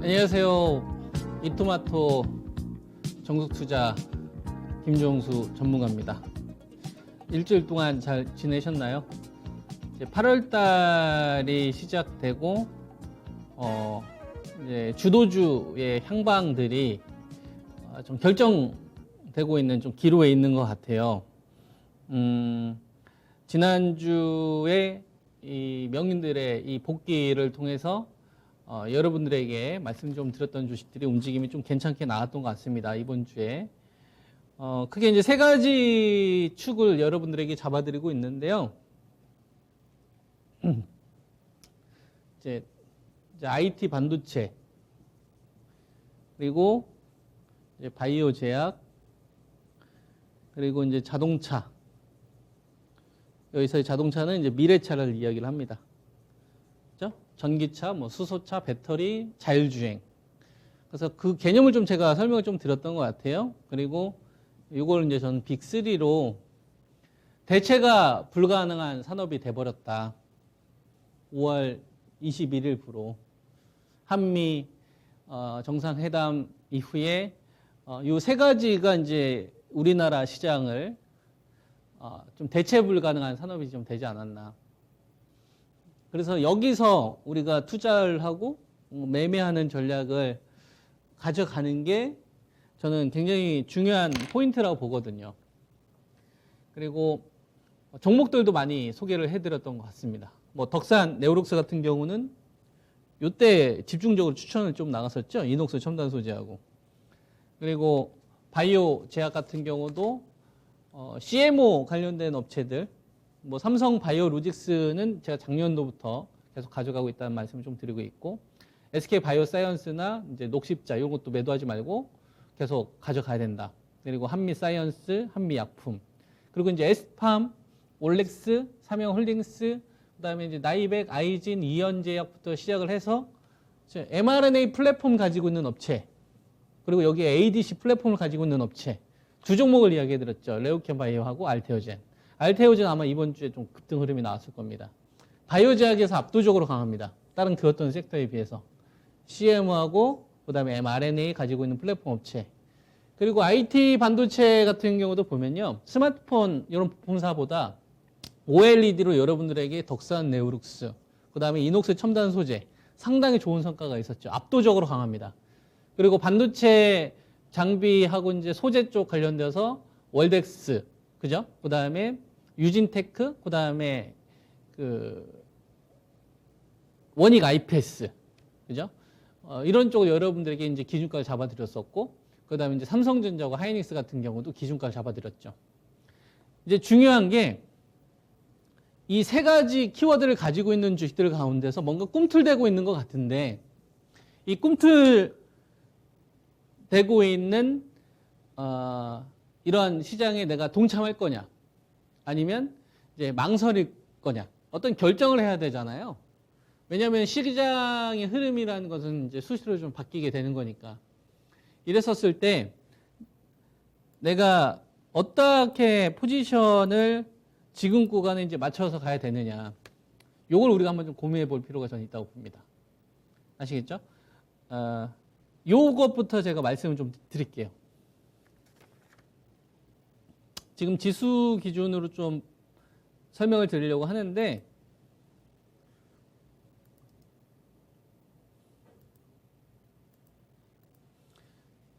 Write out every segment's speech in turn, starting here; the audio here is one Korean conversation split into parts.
안녕하세요. 이토마토 정석투자 김종수 전문가입니다. 일주일 동안 잘 지내셨나요? 이제 8월 달이 시작되고 이제 주도주의 향방들이 좀 결정되고 있는 좀 기로에 있는 것 같아요. 지난주에 이 명인들의 이 복귀를 통해서 여러분들에게 말씀 좀 드렸던 주식들이 움직임이 좀 괜찮게 나왔던 것 같습니다. 이번 주에. 크게 이제 세 가지 축을 여러분들에게 잡아드리고 있는데요. 이제 IT 반도체, 그리고 이제 바이오 제약, 그리고 이제 자동차. 여기서 자동차는 이제 미래차를 이야기를 합니다. 그죠? 전기차, 뭐 수소차, 배터리, 자율주행. 그래서 그 개념을 좀 제가 설명을 좀 드렸던 것 같아요. 그리고 이걸 이제 저는 빅3로 대체가 불가능한 산업이 돼버렸다. 5월 21일부로 한미 정상회담 이후에 이 세 가지가 이제 우리나라 시장을 좀 대체 불가능한 산업이 좀 되지 않았나. 그래서 여기서 우리가 투자를 하고 매매하는 전략을 가져가는 게 저는 굉장히 중요한 포인트라고 보거든요. 그리고 종목들도 많이 소개를 해드렸던 것 같습니다. 뭐 덕산 네오룩스 같은 경우는 이때 집중적으로 추천을 좀 나갔었죠. 이녹스 첨단 소재하고. 그리고 바이오 제약 같은 경우도 CMO 관련된 업체들, 뭐 삼성 바이오로직스는 제가 작년도부터 계속 가져가고 있다는 말씀을 좀 드리고 있고, SK 바이오사이언스나 이제 녹십자 이런 것도 매도하지 말고 계속 가져가야 된다. 그리고 한미 사이언스, 한미 약품, 그리고 이제 에스팜, 올렉스, 삼형홀딩스, 그다음에 이제 나이백, 아이진, 이연제약부터 시작을 해서 mRNA 플랫폼 가지고 있는 업체, 그리고 여기에 ADC 플랫폼을 가지고 있는 업체 두 종목을 이야기해드렸죠. 레오캠 바이오하고 알테오젠. 알테오젠 아마 이번 주에 좀 급등 흐름이 나왔을 겁니다. 바이오 제약에서 압도적으로 강합니다. 다른 그 어떤 섹터에 비해서. CM하고 그다음에 mRNA 가지고 있는 플랫폼 업체. 그리고 IT 반도체 같은 경우도 보면요. 스마트폰 이런 부품사보다 OLED로 여러분들에게 덕산 네오룩스, 그다음에 이녹스 첨단 소재 상당히 좋은 성과가 있었죠. 압도적으로 강합니다. 그리고 반도체 장비하고 이제 소재 쪽 관련돼서 월덱스, 그죠? 그다음에 유진테크, 그다음에 원익 IPS, 그죠? 이런 쪽을 여러분들에게 이제 기준가를 잡아드렸었고, 그다음에 이제 삼성전자와 하이닉스 같은 경우도 기준가를 잡아드렸죠. 이제 중요한 게 이 세 가지 키워드를 가지고 있는 주식들 가운데서 뭔가 꿈틀대고 있는 것 같은데, 이 꿈틀대고 있는 이러한 시장에 내가 동참할 거냐, 아니면 이제 망설일 거냐, 어떤 결정을 해야 되잖아요. 왜냐하면 시장의 흐름이라는 것은 이제 수시로 좀 바뀌게 되는 거니까. 이랬었을 때 내가 어떻게 포지션을 지금 구간에 이제 맞춰서 가야 되느냐, 요걸 우리가 한번 좀 고민해 볼 필요가 저는 있다고 봅니다. 아시겠죠? 요것부터 제가 말씀을 좀 드릴게요. 지금 지수 기준으로 좀 설명을 드리려고 하는데,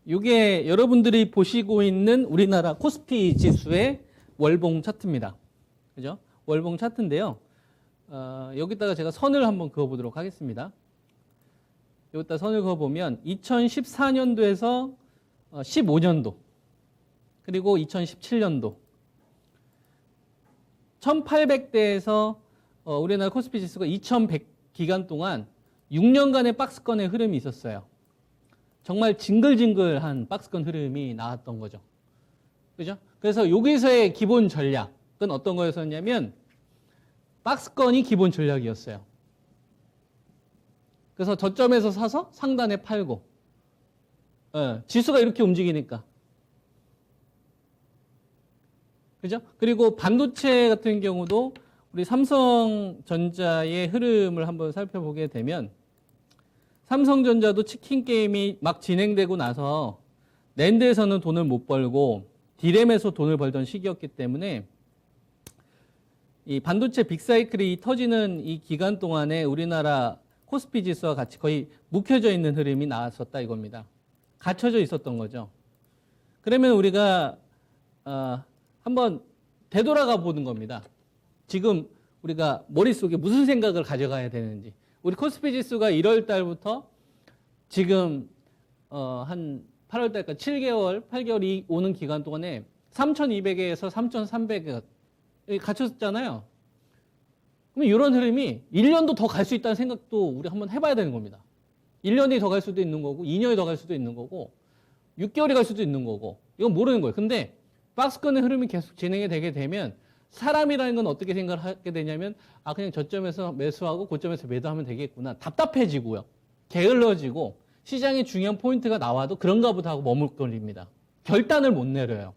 이게 여러분들이 보시고 있는 우리나라 코스피 지수의 월봉 차트입니다. 그죠? 월봉 차트인데요. 여기다가 제가 선을 한번 그어보도록 하겠습니다. 여기다 선을 그어보면 2014년도에서 15년도, 그리고 2017년도 1800대에서 우리나라 코스피 지수가 2100 기간 동안 6년간의 박스권의 흐름이 있었어요. 정말 징글징글한 박스권 흐름이 나왔던 거죠. 그죠? 그래서 여기서의 기본 전략은 어떤 거였었냐면 박스권이 기본 전략이었어요. 그래서 저점에서 사서 상단에 팔고, 지수가 이렇게 움직이니까. 그죠? 그리고 반도체 같은 경우도 우리 삼성전자의 흐름을 한번 살펴보게 되면 삼성전자도 치킨 게임이 막 진행되고 나서 낸드에서는 돈을 못 벌고 디램에서 돈을 벌던 시기였기 때문에 이 반도체 빅사이클이 터지는 이 기간 동안에 우리나라 코스피 지수와 같이 거의 묵혀져 있는 흐름이 나왔었다 이겁니다. 갇혀져 있었던 거죠. 그러면 우리가 한번 되돌아가 보는 겁니다. 지금 우리가 머릿속에 무슨 생각을 가져가야 되는지. 우리 코스피 지수가 1월 달부터 지금 한 8월 달까지 7개월, 8개월이 오는 기간 동안에 3,200에서 3,300에 갇혔잖아요. 그럼 이런 흐름이 1년도 더 갈 수 있다는 생각도 우리 한번 해봐야 되는 겁니다. 1년이 더 갈 수도 있는 거고 2년이 더 갈 수도 있는 거고 6개월이 갈 수도 있는 거고 이건 모르는 거예요. 근데 박스권의 흐름이 계속 진행이 되게 되면 사람이라는 건 어떻게 생각을 하게 되냐면 그냥 저점에서 매수하고 고점에서 매도하면 되겠구나. 답답해지고요. 게을러지고 시장의 중요한 포인트가 나와도 그런가 보다 하고 머물거립니다. 결단을 못 내려요.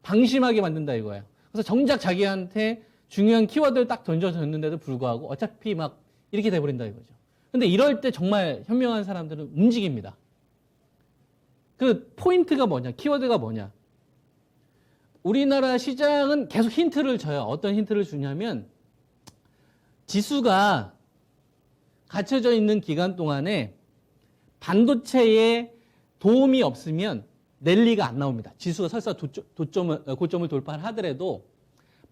방심하게 만든다 이거예요. 그래서 정작 자기한테 중요한 키워드를 딱 던져줬는데도 불구하고 어차피 막 이렇게 돼버린다 이거죠. 근데 이럴 때 정말 현명한 사람들은 움직입니다. 그 포인트가 뭐냐, 키워드가 뭐냐. 우리나라 시장은 계속 힌트를 줘요. 어떤 힌트를 주냐면 지수가 갇혀져 있는 기간 동안에 반도체에 도움이 없으면 랠리가 안 나옵니다. 지수가 설사 고점을 돌파하더라도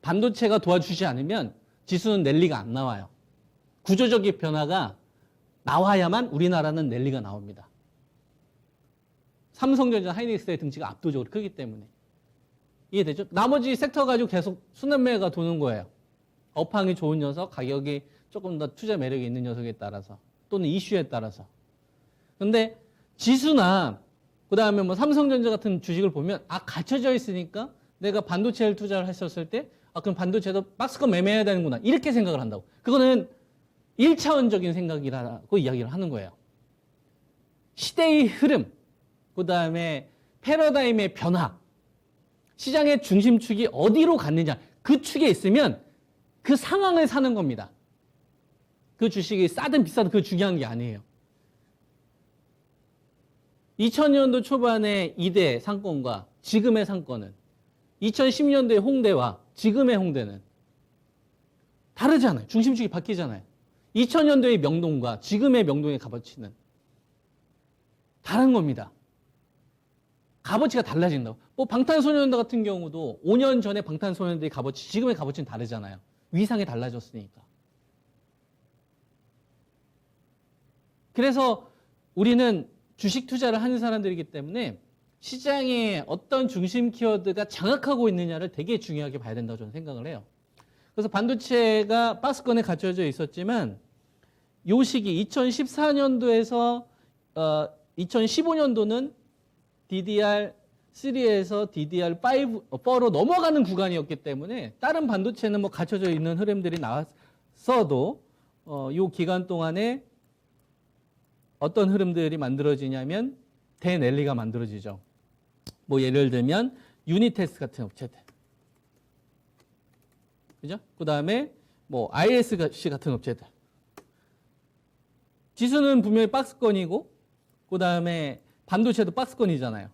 반도체가 도와주지 않으면 지수는 랠리가 안 나와요. 구조적인 변화가 나와야만 우리나라는 랠리가 나옵니다. 삼성전자, 하이닉스의 등치가 압도적으로 크기 때문에. 이해되죠? 나머지 섹터 가지고 계속 순환매가 도는 거예요. 업황이 좋은 녀석, 가격이 조금 더 투자 매력이 있는 녀석에 따라서 또는 이슈에 따라서. 근데 지수나 그다음에 뭐 삼성전자 같은 주식을 보면 갇혀져 있으니까 내가 반도체를 투자를 했었을 때 그럼 반도체도 박스권 매매해야 되는구나 이렇게 생각을 한다고. 그거는 1차원적인 생각이라고 이야기를 하는 거예요. 시대의 흐름, 그다음에 패러다임의 변화, 시장의 중심축이 어디로 갔느냐 그 축에 있으면 그 상황을 사는 겁니다. 그 주식이 싸든 비싸든 그거 중요한 게 아니에요. 2000년도 초반의 이대 상권과 지금의 상권은 2010년도의 홍대와 지금의 홍대는 다르잖아요. 중심축이 바뀌잖아요. 2000년도의 명동과 지금의 명동의 값어치는 다른 겁니다. 값어치가 달라진다고. 뭐 방탄소년단 같은 경우도 5년 전에 방탄소년단의 값어치, 지금의 값어치는 다르잖아요. 위상이 달라졌으니까. 그래서 우리는 주식 투자를 하는 사람들이기 때문에 시장에 어떤 중심 키워드가 장악하고 있느냐를 되게 중요하게 봐야 된다고 저는 생각을 해요. 그래서 반도체가 박스권에 갇혀져 있었지만 요 시기 2014년도에서 2015년도는 DDR3에서 DDR4로 넘어가는 구간이었기 때문에 다른 반도체는 뭐 갇혀져 있는 흐름들이 나왔어도 요 기간 동안에 어떤 흐름들이 만들어지냐면 대랠리가 만들어지죠. 뭐 예를 들면 유니테스 같은 업체들, 그죠? 그 다음에 뭐 ISC 같은 업체들. 지수는 분명히 박스권이고, 그 다음에 반도체도 박스권이잖아요.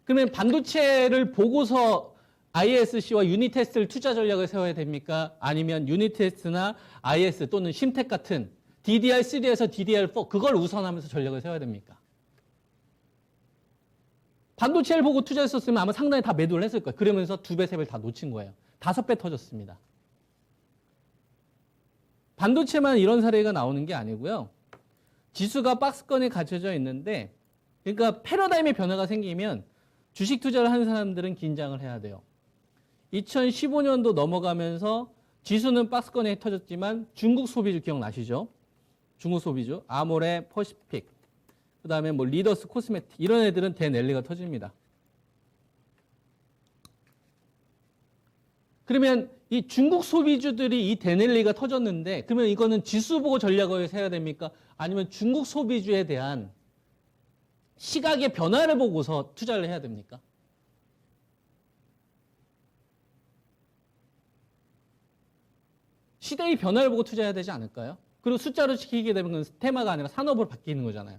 그러면 반도체를 보고서 ISC와 유니테스트를 투자 전략을 세워야 됩니까? 아니면 유니테스트나 IS 또는 심텍 같은 DDR3에서 DDR4 그걸 우선하면서 전략을 세워야 됩니까? 반도체를 보고 투자했었으면 아마 상당히 다 매도를 했을 거예요. 그러면서 2배, 3배를 다 놓친 거예요. 5배 터졌습니다. 반도체만 이런 사례가 나오는 게 아니고요. 지수가 박스권에 갇혀져 있는데 그러니까 패러다임의 변화가 생기면 주식 투자를 하는 사람들은 긴장을 해야 돼요. 2015년도 넘어가면서 지수는 박스권에 터졌지만 중국 소비주 기억나시죠? 중국 소비주, 아모레, 퍼시픽, 그 다음에 뭐 리더스 코스메틱 이런 애들은 대랠리가 터집니다. 그러면 이 중국 소비주들이 이 대랠리가 터졌는데 그러면 이거는 지수 보고 전략을 세워야 됩니까? 아니면 중국 소비주에 대한 시각의 변화를 보고서 투자를 해야 됩니까? 시대의 변화를 보고 투자해야 되지 않을까요? 그리고 숫자로 시키게 되면 그건 테마가 아니라 산업으로 바뀌는 거잖아요.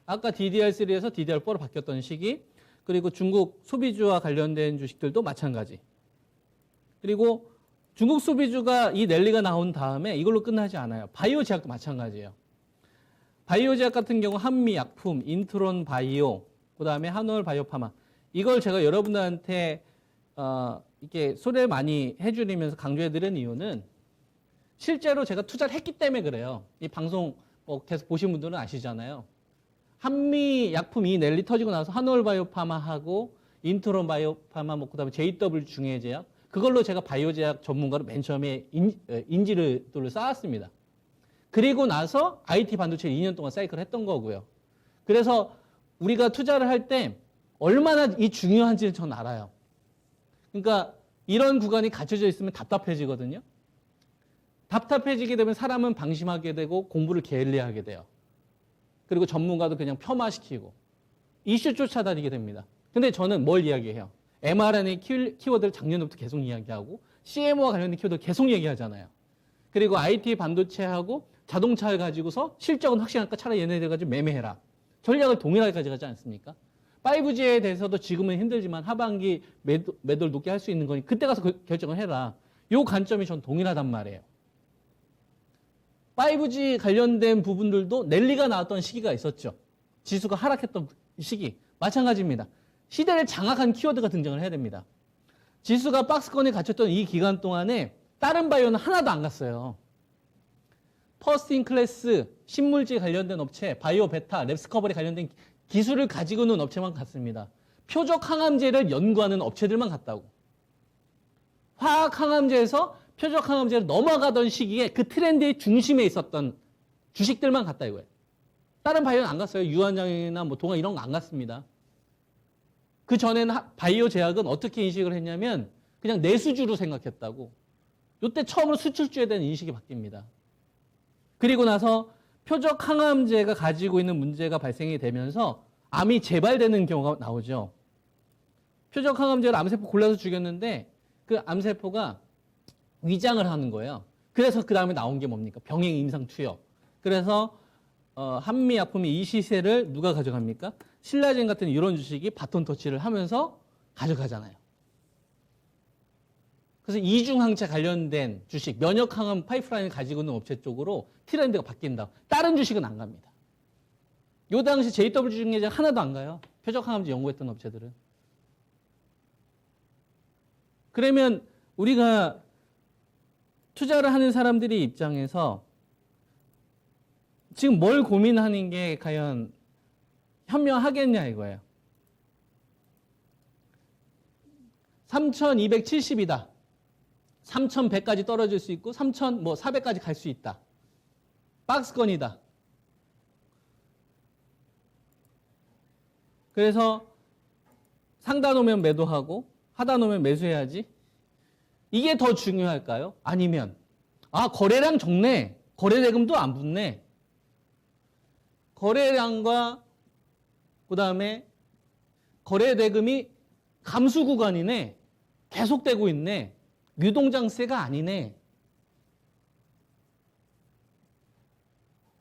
아까 DDR3에서 DDR4로 바뀌었던 시기, 그리고 중국 소비주와 관련된 주식들도 마찬가지. 그리고 중국 소비주가 이 랠리가 나온 다음에 이걸로 끝나지 않아요. 바이오 제약도 마찬가지예요. 바이오 제약 같은 경우 한미약품, 인트론 바이오, 그 다음에 한올 바이오파마. 이걸 제가 여러분들한테 이렇게 소개를 많이 해드리면서 강조해드린 이유는 실제로 제가 투자를 했기 때문에 그래요. 이 방송 뭐 계속 보신 분들은 아시잖아요. 한미약품 이 랠리 터지고 나서 한올 바이오파마하고 인트론 바이오파마, 뭐 그다음에 JW 중해제약, 그걸로 제가 바이오 제약 전문가로 맨 처음에 인지를 쌓았습니다. 그리고 나서 IT 반도체 2년 동안 사이클을 했던 거고요. 그래서 우리가 투자를 할 때 얼마나 이 중요한지를 전 알아요. 그러니까 이런 구간이 갖춰져 있으면 답답해지거든요. 답답해지게 되면 사람은 방심하게 되고 공부를 게을리하게 돼요. 그리고 전문가도 그냥 폄하시키고 이슈 쫓아다니게 됩니다. 근데 저는 뭘 이야기해요? mRNA 키워드를 작년부터 계속 이야기하고 CMO와 관련된 키워드를 계속 얘기하잖아요. 그리고 IT 반도체하고 자동차를 가지고서 실적은 확실하니까 차라리 얘네들 가지고 매매해라. 전략을 동일하게 가져가지 않습니까? 5G에 대해서도 지금은 힘들지만 하반기 매도를 높게 할 수 있는 거니 그때 가서 결정을 해라. 이 관점이 전 동일하단 말이에요. 5G 관련된 부분들도 랠리가 나왔던 시기가 있었죠. 지수가 하락했던 시기. 마찬가지입니다. 시대를 장악한 키워드가 등장을 해야 됩니다. 지수가 박스권에 갇혔던 이 기간 동안에 다른 바이오는 하나도 안 갔어요. 퍼스트 인 클래스, 신물질 관련된 업체, 바이오 베타, 랩스커버리 관련된 기술을 가지고 있는 업체만 갔습니다. 표적 항암제를 연구하는 업체들만 갔다고. 화학 항암제에서 표적 항암제로 넘어가던 시기에 그 트렌드의 중심에 있었던 주식들만 갔다 이거예요. 다른 바이오는 안 갔어요. 유한장이나 뭐 동안 이런 거 안 갔습니다. 그 전에는 바이오 제약은 어떻게 인식을 했냐면 그냥 내수주로 생각했다고. 이때 처음으로 수출주에 대한 인식이 바뀝니다. 그리고 나서 표적 항암제가 가지고 있는 문제가 발생이 되면서 암이 재발되는 경우가 나오죠. 표적 항암제를 암세포 골라서 죽였는데 그 암세포가 위장을 하는 거예요. 그래서 그 다음에 나온 게 뭡니까? 병행 임상 투여. 그래서 한미약품이 이 시세를 누가 가져갑니까? 신라젠 같은 이런 주식이 바톤 터치를 하면서 가져가잖아요. 그래서 이중항체 관련된 주식, 면역항암 파이프라인을 가지고 있는 업체 쪽으로 트렌드가 바뀐다. 다른 주식은 안 갑니다. 요 당시 JW 중에제 하나도 안 가요. 표적항암제 연구했던 업체들은. 그러면 우리가 투자를 하는 사람들의 입장에서 지금 뭘 고민하는 게 과연 현명하겠냐 이거예요. 3,270이다. 3,100까지 떨어질 수 있고 3,400까지 갈 수 있다. 박스권이다. 그래서 상다 놓으면 매도하고 하다 놓으면 매수해야지. 이게 더 중요할까요? 아니면 거래량 적네. 거래대금도 안 붙네. 거래량과 그 다음에 거래대금이 감수 구간이네. 계속되고 있네. 유동장세가 아니네.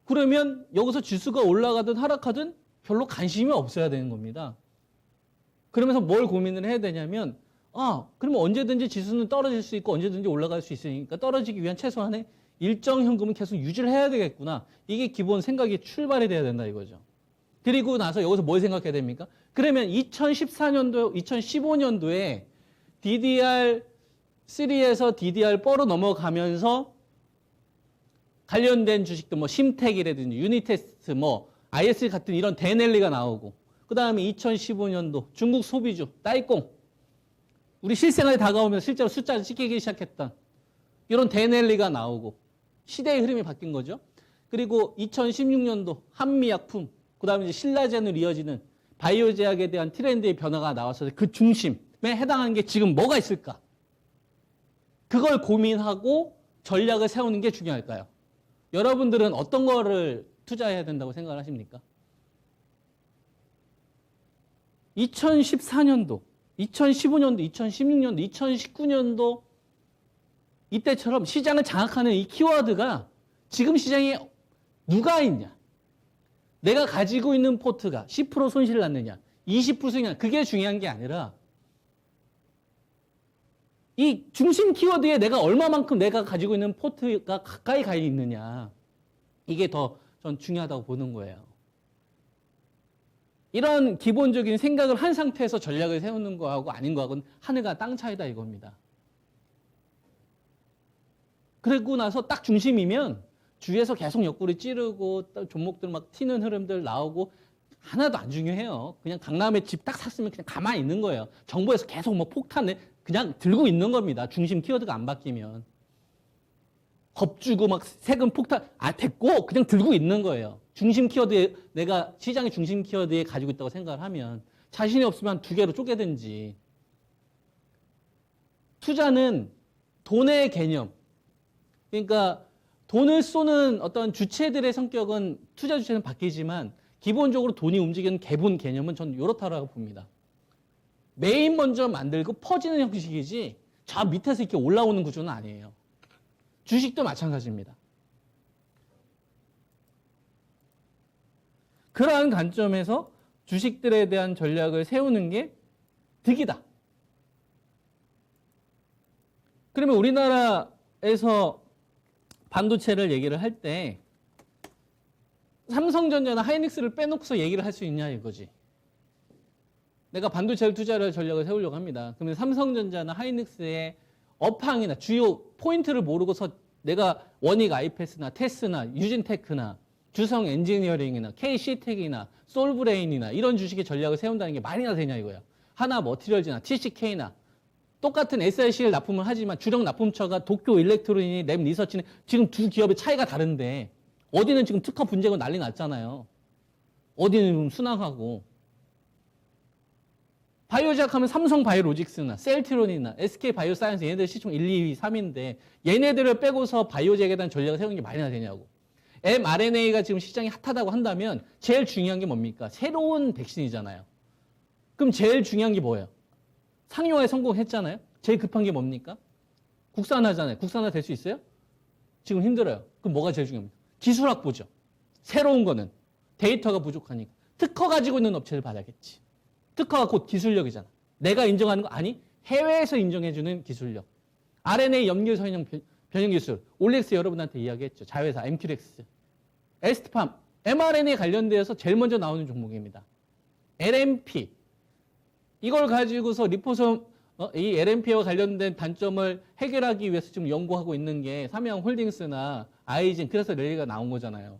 그러면 여기서 지수가 올라가든 하락하든 별로 관심이 없어야 되는 겁니다. 그러면서 뭘 고민을 해야 되냐면 그러면 언제든지 지수는 떨어질 수 있고 언제든지 올라갈 수 있으니까 떨어지기 위한 최소한의 일정 현금은 계속 유지를 해야 되겠구나. 이게 기본 생각이 출발이 돼야 된다 이거죠. 그리고 나서 여기서 뭘 생각해야 됩니까? 그러면 2014년도, 2015년도에 DDR3에서 DDR4로 넘어가면서 관련된 주식도 뭐 심텍이라든지 유니테스트, 뭐 IS 같은 이런 대랠리가 나오고, 그 다음에 2015년도 중국 소비주 따이꽁, 우리 실생활에 다가오면서 실제로 숫자를 찍히기 시작했던 이런 대랠리가 나오고 시대의 흐름이 바뀐 거죠. 그리고 2016년도 한미약품, 그 다음에 이제 신라젠으로 이어지는 바이오 제약에 대한 트렌드의 변화가 나와서 그 중심에 해당하는 게 지금 뭐가 있을까? 그걸 고민하고 전략을 세우는 게 중요할까요? 여러분들은 어떤 거를 투자해야 된다고 생각을 하십니까? 2014년도, 2015년도, 2016년도, 2019년도 이때처럼 시장을 장악하는 이 키워드가 지금 시장에 누가 있냐? 내가 가지고 있는 포트가 10% 손실을 났느냐, 20% 수익 났느냐, 그게 중요한 게 아니라 이 중심 키워드에 내가 얼마만큼 내가 가지고 있는 포트가 가까이 가 있느냐, 이게 더 전 중요하다고 보는 거예요. 이런 기본적인 생각을 한 상태에서 전략을 세우는 거하고 아닌 거하고는 하늘과 땅 차이다 이겁니다. 그러고 나서 딱 중심이면 주위에서 계속 옆구리 찌르고 종목들 막 튀는 흐름들 나오고 하나도 안 중요해요. 그냥 강남에 집 딱 샀으면 그냥 가만히 있는 거예요. 정부에서 계속 뭐 폭탄을 그냥 들고 있는 겁니다. 중심 키워드가 안 바뀌면. 겁주고 막 세금 폭탄, 됐고 그냥 들고 있는 거예요. 중심 키워드에 내가 시장의 중심 키워드에 가지고 있다고 생각을 하면 자신이 없으면 두 개로 쪼개든지. 투자는 돈의 개념. 그러니까 돈을 쏘는 어떤 주체들의 성격은 투자 주체는 바뀌지만 기본적으로 돈이 움직이는 기본 개념은 전 이렇다고 봅니다. 메인 먼저 만들고 퍼지는 형식이지 저 밑에서 이렇게 올라오는 구조는 아니에요. 주식도 마찬가지입니다. 그러한 관점에서 주식들에 대한 전략을 세우는 게 득이다. 그러면 우리나라에서 반도체를 얘기를 할 때 삼성전자나 하이닉스를 빼놓고서 얘기를 할 수 있냐 이거지. 내가 반도체를 투자를 전략을 세우려고 합니다. 그러면 삼성전자나 하이닉스의 업황이나 주요 포인트를 모르고서 내가 원익 아이패스나 테스나 유진테크나 주성 엔지니어링이나 KC텍이나 솔브레인이나 이런 주식의 전략을 세운다는 게 말이나 되냐 이거야. 하나 머티리얼즈나 TCK나 똑같은 SIC를 납품을 하지만 주력 납품처가 도쿄 일렉트로닉이 램 리서치는 지금 두 기업의 차이가 다른데 어디는 지금 특허 분쟁으로 난리 났잖아요. 어디는 순항하고. 바이오제약 하면 삼성 바이오로직스나 셀트론이나 SK 바이오사이언스 얘네들 시총 1, 2위, 3위인데 얘네들을 빼고서 바이오제약에 대한 전략을 세우는 게 말이나 되냐고. mRNA가 지금 시장이 핫하다고 한다면 제일 중요한 게 뭡니까? 새로운 백신이잖아요. 그럼 제일 중요한 게 뭐예요? 상용화에 성공했잖아요. 제일 급한 게 뭡니까? 국산화잖아요. 국산화 될 수 있어요? 지금 힘들어요. 그럼 뭐가 제일 중요합니까? 기술 확보죠. 새로운 거는 데이터가 부족하니까 특허 가지고 있는 업체를 받아야겠지. 특허가 곧 기술력이잖아. 내가 인정하는 거 아니? 해외에서 인정해주는 기술력. RNA 염류 선형 변형 기술. 올릭스 여러분한테 이야기했죠. 자회사 MQX. 에스트팜. mRNA 관련되어서 제일 먼저 나오는 종목입니다. LNP. 이걸 가지고서 리포솜 이 LNP와 관련된 단점을 해결하기 위해서 지금 연구하고 있는 게 삼양홀딩스나 아이진, 그래서 랠리가 나온 거잖아요.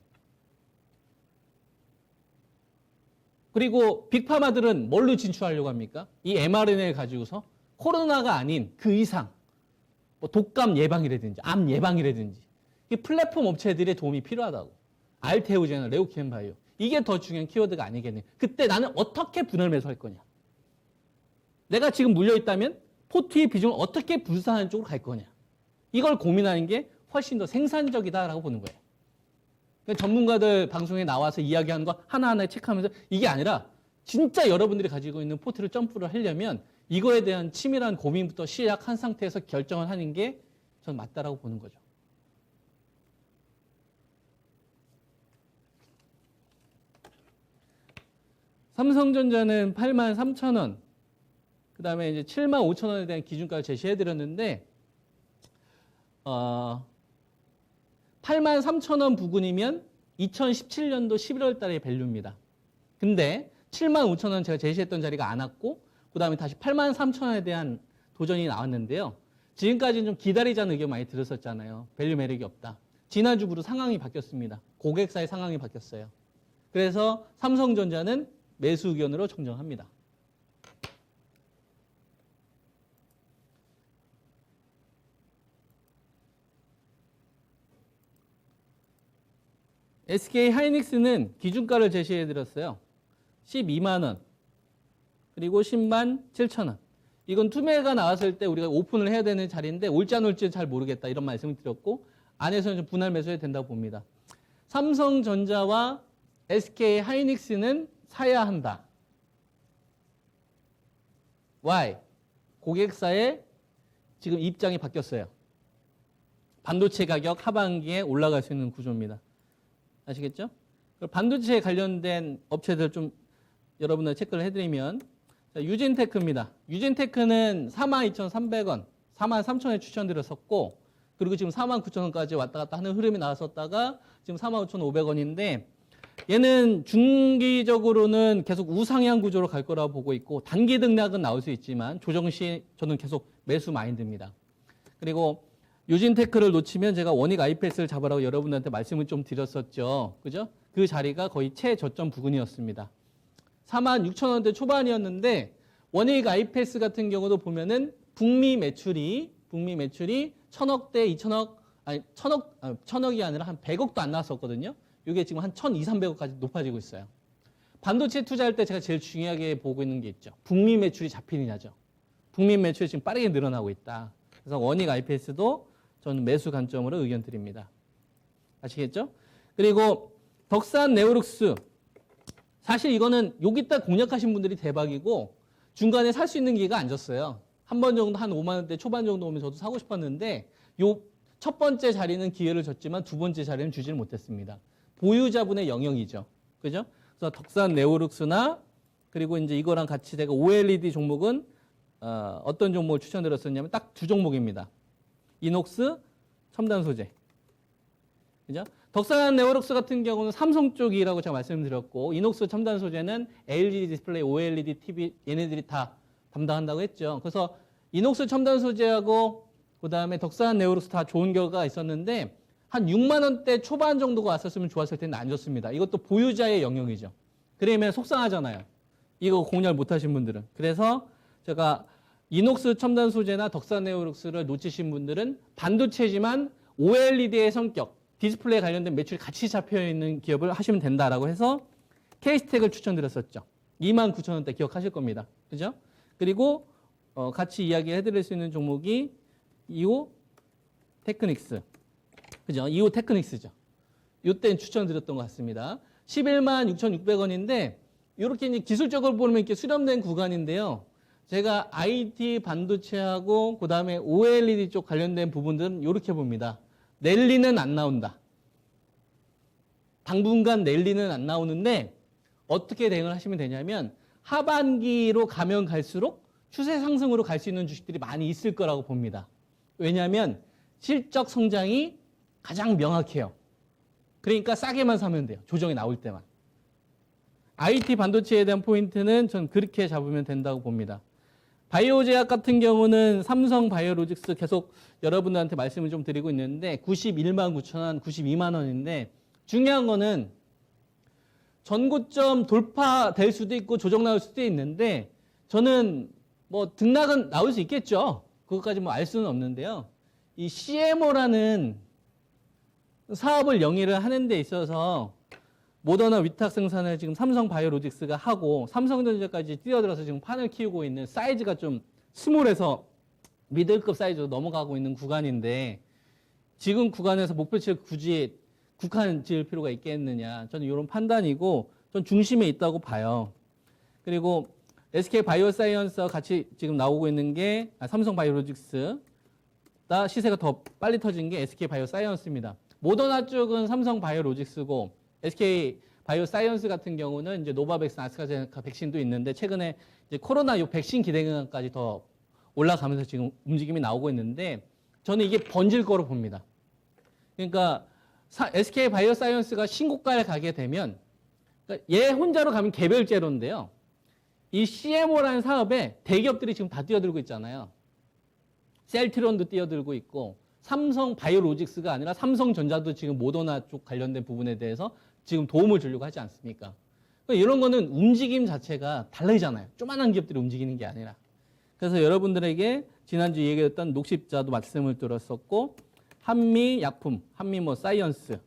그리고 빅파마들은 뭘로 진출하려고 합니까? 이 mRNA를 가지고서 코로나가 아닌 그 이상 뭐 독감 예방이라든지 암 예방이라든지 이 플랫폼 업체들의 도움이 필요하다고. 알테오제나 레오키엠바이오. 이게 더 중요한 키워드가 아니겠네. 그때 나는 어떻게 분할 매수할 거냐. 내가 지금 물려있다면 포트의 비중을 어떻게 분산하는 쪽으로 갈 거냐. 이걸 고민하는 게 훨씬 더 생산적이다라고 보는 거예요. 그러니까 전문가들 방송에 나와서 이야기하는 거 하나하나 체크하면서 이게 아니라 진짜 여러분들이 가지고 있는 포트를 점프를 하려면 이거에 대한 치밀한 고민부터 시작한 상태에서 결정을 하는 게 전 맞다라고 보는 거죠. 삼성전자는 83,000원, 그 다음에 이제 75,000원에 대한 기준가를 제시해드렸는데, 83,000원 부근이면 2017년도 11월 달의 밸류입니다. 근데 75,000원 제가 제시했던 자리가 안 왔고, 그 다음에 다시 83,000원에 대한 도전이 나왔는데요. 지금까지는 좀 기다리자는 의견 많이 들었었잖아요. 밸류 매력이 없다. 지난주부로 상황이 바뀌었습니다. 고객사의 상황이 바뀌었어요. 그래서 삼성전자는 매수 의견으로 정정합니다. SK 하이닉스는 기준가를 제시해드렸어요. 12만 원, 그리고 10만 7천 원. 이건 투매가 나왔을 때 우리가 오픈을 해야 되는 자리인데 올지 안 올지는 잘 모르겠다 이런 말씀을 드렸고, 안에서는 좀 분할 매수해야 된다고 봅니다. 삼성전자와 SK 하이닉스는 사야 한다. Why? 고객사의 지금 입장이 바뀌었어요. 반도체 가격 하반기에 올라갈 수 있는 구조입니다. 아시겠죠? 반도체에 관련된 업체들 좀 여러분들 체크를 해드리면 자, 유진테크입니다. 유진테크는 42,300원, 43,000원에 추천드렸었고 그리고 지금 49,000원까지 왔다 갔다 하는 흐름이 나왔었다가 지금 45,500원인데 얘는 중기적으로는 계속 우상향 구조로 갈 거라고 보고 있고 단기 등락은 나올 수 있지만 조정 시 저는 계속 매수 마인드입니다. 그리고 유진테크를 놓치면 제가 원익 IPS를 잡으라고 여러분들한테 말씀을 좀 드렸었죠. 그죠? 그 자리가 거의 최저점 부근이었습니다. 46,000원대 초반이었는데 원익 IPS 같은 경우도 보면은 북미 매출이 1,000억대 2,000억 아니 1,000억이 아니라 한 100억도 안 나왔었거든요. 이게 지금 한 1,200~300억까지 높아지고 있어요. 반도체 투자할 때 제가 제일 중요하게 보고 있는 게 있죠. 북미 매출이 잡히느냐죠. 북미 매출이 지금 빠르게 늘어나고 있다. 그래서 원익 IPS도 저는 매수 관점으로 의견 드립니다. 아시겠죠? 그리고 덕산 네오룩스 사실 이거는 여기다 공략하신 분들이 대박이고 중간에 살 수 있는 기회가 안 줬어요. 한 번 정도 한 5만 원대 초반 정도 오면 저도 사고 싶었는데 요 첫 번째 자리는 기회를 줬지만 두 번째 자리는 주지를 못했습니다. 보유자분의 영역이죠. 그죠? 그래서 덕산 네오룩스나 그리고 이제 이거랑 같이 제가 OLED 종목은 어떤 종목을 추천드렸었냐면 딱 두 종목입니다. 이녹스, 첨단 소재. 그죠? 덕산 네오룩스 같은 경우는 삼성 쪽이라고 제가 말씀드렸고 이녹스 첨단 소재는 LG 디스플레이, OLED TV 얘네들이 다 담당한다고 했죠. 그래서 이녹스 첨단 소재하고 그다음에 덕산 네오룩스 다 좋은 결과가 있었는데 한 6만 원대 초반 정도가 왔었으면 좋았을 텐데 안 좋습니다. 이것도 보유자의 영역이죠. 그러면 속상하잖아요. 이거 공략 못 하신 분들은. 그래서 제가 이녹스 첨단 소재나 덕산 네오룩스를 놓치신 분들은 반도체지만 OLED의 성격, 디스플레이 관련된 매출이 같이 잡혀 있는 기업을 하시면 된다라고 해서 케이스텍을 추천드렸었죠. 29,000원대 기억하실 겁니다. 그죠? 그리고 같이 이야기해 드릴 수 있는 종목이 이오 테크닉스. 그죠? 이오 테크닉스죠. 이때는 추천드렸던 것 같습니다. 116,600원인데 이렇게 이제 기술적으로 보면 이렇게 수렴된 구간인데요. 제가 IT 반도체하고 그다음에 OLED 쪽 관련된 부분들은 이렇게 봅니다. 랠리는 안 나온다. 당분간 랠리는 안 나오는데 어떻게 대응을 하시면 되냐면 하반기로 가면 갈수록 추세 상승으로 갈 수 있는 주식들이 많이 있을 거라고 봅니다. 왜냐하면 실적 성장이 가장 명확해요. 그러니까 싸게만 사면 돼요. 조정이 나올 때만. IT 반도체에 대한 포인트는 전 그렇게 잡으면 된다고 봅니다. 바이오제약 같은 경우는 삼성 바이오로직스 계속 여러분들한테 말씀을 좀 드리고 있는데 919,000원, 92만 원인데 중요한 거는 전고점 돌파될 수도 있고 조정 나올 수도 있는데 저는 뭐 등락은 나올 수 있겠죠. 그것까지 뭐 알 수는 없는데요. 이 CMO라는 사업을 영위를 하는 데 있어서 모더나 위탁 생산을 지금 삼성 바이오로직스가 하고 삼성전자까지 뛰어들어서 지금 판을 키우고 있는 사이즈가 좀 스몰해서 미들급 사이즈로 넘어가고 있는 구간인데 지금 구간에서 목표치를 굳이 국한 지을 필요가 있겠느냐. 저는 이런 판단이고 전 중심에 있다고 봐요. 그리고 SK 바이오사이언스와 같이 지금 나오고 있는 게 삼성 바이오로직스 시세가 더 빨리 터진 게 SK 바이오사이언스입니다. 모더나 쪽은 삼성 바이오로직스고 SK 바이오사이언스 같은 경우는 이제 노바백스, 아스트라제네카 백신도 있는데 최근에 이제 코로나 요 백신 기대감까지 더 올라가면서 지금 움직임이 나오고 있는데 저는 이게 번질 거로 봅니다. 그러니까 SK 바이오사이언스가 신고가를 가게 되면 그러니까 얘 혼자로 가면 개별제로인데요. 이 CMO라는 사업에 대기업들이 지금 다 뛰어들고 있잖아요. 셀트론도 뛰어들고 있고 삼성 바이오로직스가 아니라 삼성전자도 지금 모더나 쪽 관련된 부분에 대해서 지금 도움을 주려고 하지 않습니까? 그러니까 이런 거는 움직임 자체가 달라지잖아요. 조만한 기업들이 움직이는 게 아니라. 그래서 여러분들에게 지난주 얘기했던 녹십자도 말씀을 들었었고 한미약품, 한미 뭐 사이언스,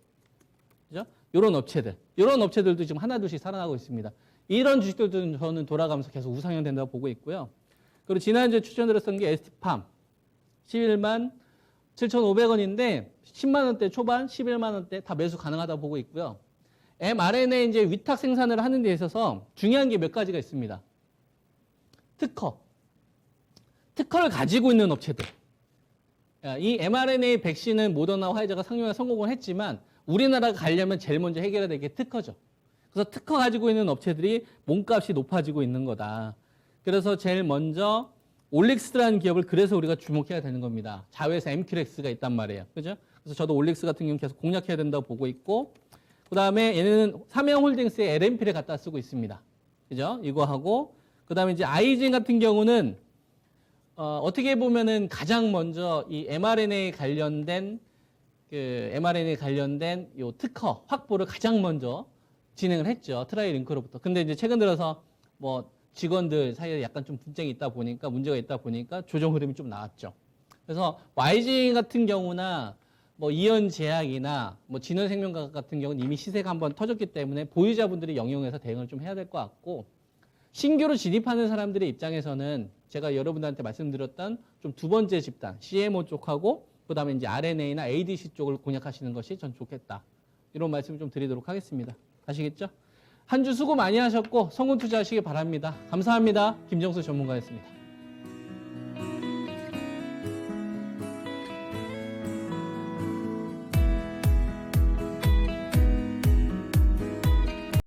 그죠? 이런 업체들도 지금 하나둘씩 살아나고 있습니다. 이런 주식들도 저는 돌아가면서 계속 우상향 된다고 보고 있고요. 그리고 지난주에 추천드렸던 게 ST팜 117,500원인데 10만 원대 초반, 11만 원대 다 매수 가능하다고 보고 있고요. mRNA 이제 위탁 생산을 하는 데 있어서 중요한 게 몇 가지가 있습니다. 특허를 가지고 있는 업체들. 이 mRNA 백신은 모더나 화이자가 상용에 성공을 했지만 우리나라가 가려면 제일 먼저 해결해야 될 게 특허죠. 그래서 특허 가지고 있는 업체들이 몸값이 높아지고 있는 거다. 그래서 제일 먼저 올릭스라는 기업을 그래서 우리가 주목해야 되는 겁니다. 자회사 MQX가 있단 말이에요. 그죠? 그래서 저도 올릭스 같은 경우는 계속 공략해야 된다고 보고 있고, 그 다음에 얘는 삼양홀딩스의 LNP를 갖다 쓰고 있습니다. 그죠? 이거 하고, 그 다음에 이제 아이진 같은 경우는 어떻게 보면은 가장 먼저 이 mRNA 관련된 요 특허 확보를 가장 먼저 진행을 했죠. 트라이 링크로부터. 근데 이제 최근 들어서 뭐 직원들 사이에 약간 좀 분쟁이 있다 보니까 문제가 있다 보니까 조정 흐름이 좀 나왔죠. 그래서 YG 같은 경우나 뭐 이연제약이나 뭐 진원생명과학 같은 경우는 이미 시세가 한번 터졌기 때문에 보유자분들이 영역에서 대응을 좀 해야 될 것 같고, 신규로 진입하는 사람들의 입장에서는 제가 여러분들한테 말씀드렸던 좀 두 번째 집단 CMO 쪽하고 그다음에 이제 RNA나 ADC 쪽을 공략하시는 것이 전 좋겠다. 이런 말씀을 좀 드리도록 하겠습니다. 아시겠죠? 한 주 수고 많이 하셨고 성공 투자하시기 바랍니다. 감사합니다. 김정수 전문가였습니다.